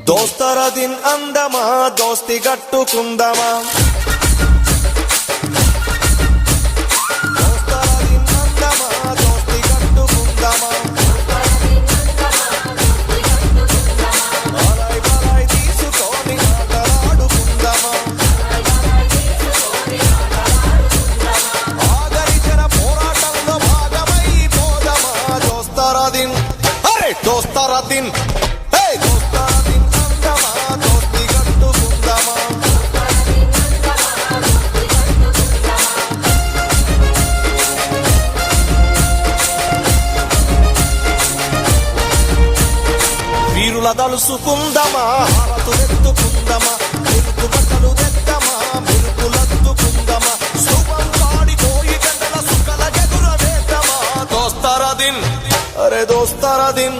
దోస్తర దిన్ అందమా దోస్తి గట్టుకుందమా దోస్తర దిన్ అందమా దోస్తి గట్టుకుందమా బలాయ్ బలాయ్ తీసుకొని ఆటలాడుకుందమా ఆగరిచిన పోరాటంలో భాగమైపోదమా దోస్తర దిన్ అరే దోస్తర దిన్ వీరుల దలుసుకుందమా హారతులెత్తుకుందమా మెరుపు బట్టలు తెద్దమా మెరుపులెత్తుకుందమా శుభం కాడిపోయి గంటల సుఖల గదుర వేద్దమా దోస్తర దిన్ అరే దోస్తర దిన్